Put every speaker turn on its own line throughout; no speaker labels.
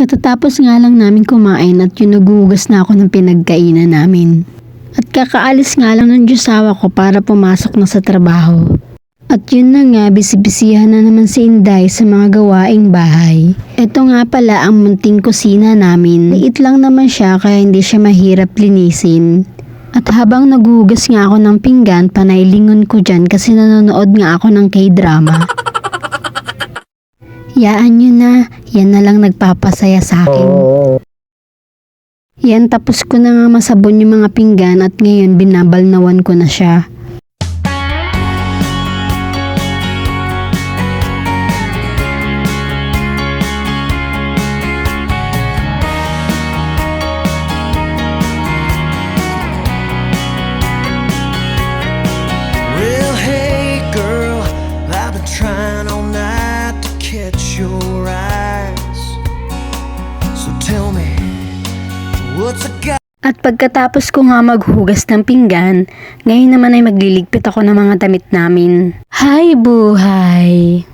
Katatapos nga lang namin kumain at yun naguhugas na ako ng pinagkainan namin. At kakaalis nga lang ng Diyosawa ko para pumasok na sa trabaho. At yun na nga, bisibisihan na naman si Inday sa mga gawaing bahay. Ito nga pala ang munting kusina namin. Liit lang naman siya kaya hindi siya mahirap linisin. At habang naguhugas nga ako ng pinggan, panaylingon ko dyan kasi nanonood nga ako ng K-drama. Yaan nyo na, yan na lang nagpapasaya sa akin. Yan, tapos ko na nga masabon yung mga pinggan at ngayon binabalnawan ko na siya.
Well, hey girl, I've been trying all night to catch your eyes. So tell me, what's a guy?
At pagkatapos ko nga maghugas ng pinggan, ngayon naman ay magliligpit ako ng mga damit namin. Hi buhay!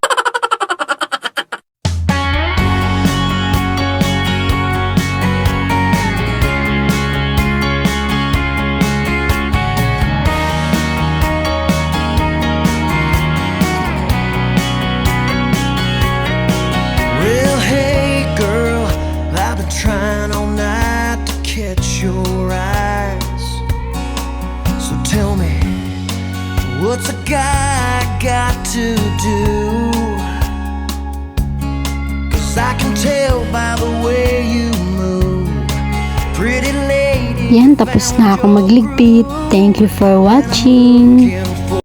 Well, hey girl, I've been trying all night to catch your eyes. So tell me, what's a guy got to do? 'Cause I can tell by the way you move, pretty lady.
Yan, tapos na ako magligpit. Thank you for watching.
Can